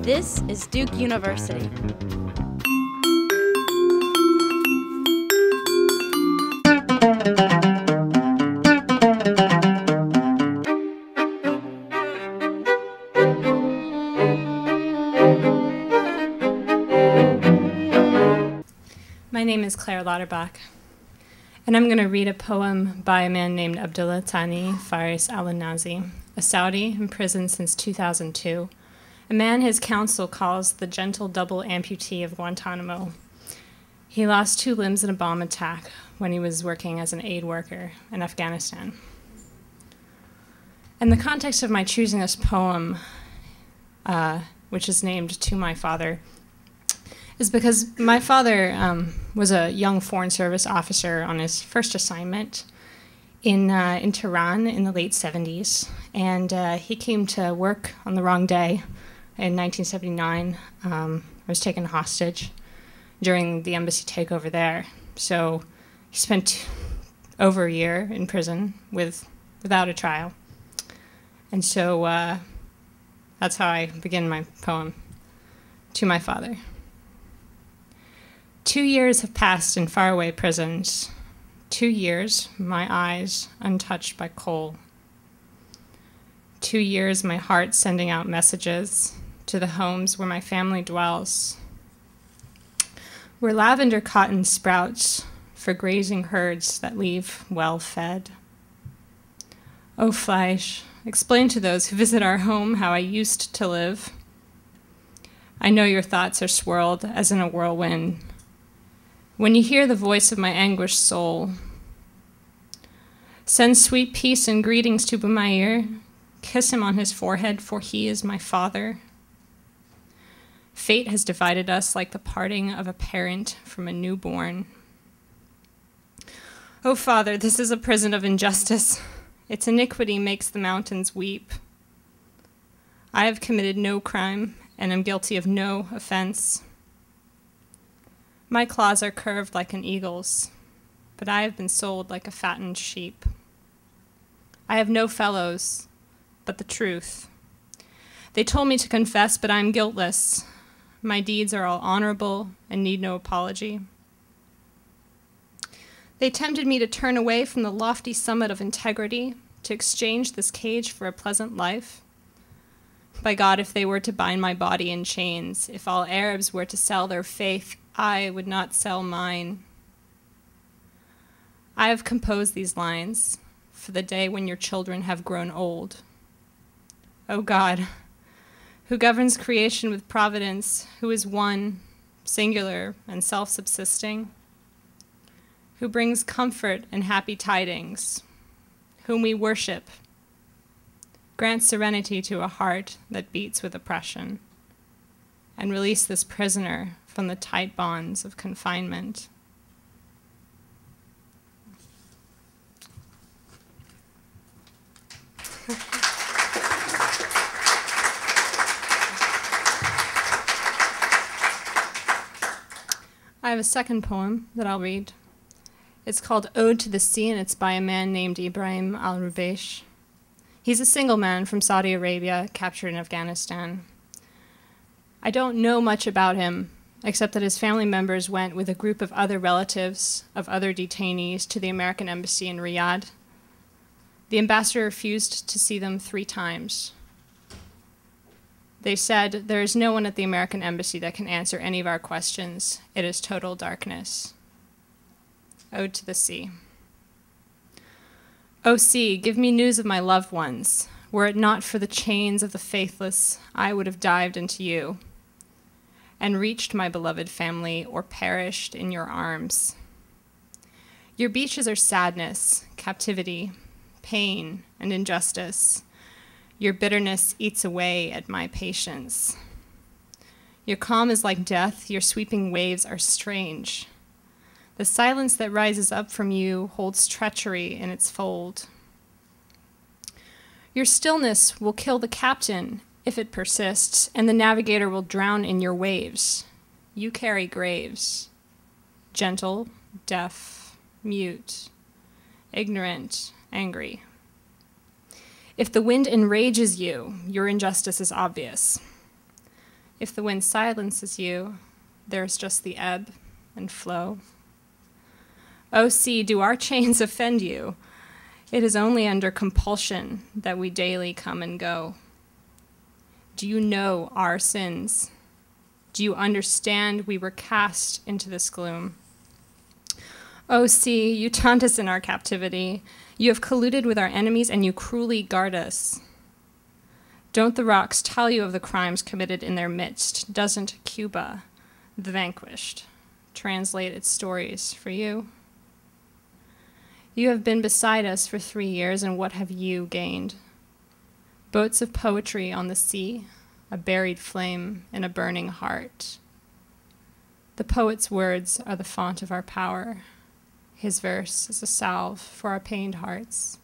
This is Duke University. My name is Claire Lauterbach, and I'm going to read a poem by a man named Abdullah Thani Faris al-Nazi, a Saudi in prison since 2002, a man his counsel calls the gentle double amputee of Guantánamo. He lost 2 limbs in a bomb attack when he was working as an aid worker in Afghanistan. And the context of my choosing this poem, which is named To My Father, is because my father was a young Foreign Service officer on his first assignment in Tehran in the late 70s. And he came to work on the wrong day in 1979. I was taken hostage during the embassy takeover there. So he spent over a year in prison without a trial. And so that's how I begin my poem, To My Father. 2 years have passed in faraway prisons. 2 years, my eyes untouched by coal. 2 years, my heart sending out messages to the homes where my family dwells, where lavender cotton sprouts for grazing herds that leave well fed. Oh, Fleisch, explain to those who visit our home how I used to live. I know your thoughts are swirled as in a whirlwind. When you hear the voice of my anguished soul, send sweet peace and greetings to Bumair. Kiss him on his forehead, for he is my father. Fate has divided us like the parting of a parent from a newborn. Oh, Father, this is a prison of injustice. Its iniquity makes the mountains weep. I have committed no crime and am guilty of no offense. My claws are curved like an eagle's, but I have been sold like a fattened sheep. I have no fellows, but the truth. They told me to confess, but I am guiltless. My deeds are all honorable and need no apology. They tempted me to turn away from the lofty summit of integrity, to exchange this cage for a pleasant life. By God, if they were to bind my body in chains, if all Arabs were to sell their faith, I would not sell mine. I have composed these lines for the day when your children have grown old. O God, who governs creation with providence, who is one, singular, and self-subsisting, who brings comfort and happy tidings, whom we worship, grant serenity to a heart that beats with oppression, and release this prisoner from the tight bonds of confinement. I have a second poem that I'll read. It's called Ode to the Sea, and it's by a man named Ibrahim al-Rubeish. He's a single man from Saudi Arabia, captured in Afghanistan. I don't know much about him, except that his family members went with a group of other relatives of other detainees to the American embassy in Riyadh. The ambassador refused to see them 3 times. They said, there is no one at the American embassy that can answer any of our questions. It is total darkness. Ode to the Sea. O sea, give me news of my loved ones. Were it not for the chains of the faithless, I would have dived into you and reached my beloved family or perished in your arms. Your beaches are sadness, captivity, pain, and injustice. Your bitterness eats away at my patience. Your calm is like death, your sweeping waves are strange. The silence that rises up from you holds treachery in its fold. Your stillness will kill the captain if it persists, and the navigator will drown in your waves. You carry graves, gentle, deaf, mute, ignorant, angry. If the wind enrages you, your injustice is obvious. If the wind silences you, there's just the ebb and flow. O sea, do our chains offend you? It is only under compulsion that we daily come and go. Do you know our sins? Do you understand we were cast into this gloom? O sea, you taunt us in our captivity. You have colluded with our enemies and you cruelly guard us. Don't the rocks tell you of the crimes committed in their midst? Doesn't Cuba, the vanquished, translate its stories for you? You have been beside us for 3 years, and what have you gained? Boats of poetry on the sea, a buried flame in a burning heart. The poet's words are the font of our power. His verse is a salve for our pained hearts.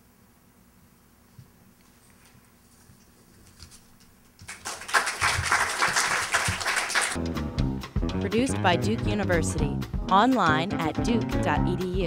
Produced by Duke University. Online at duke.edu.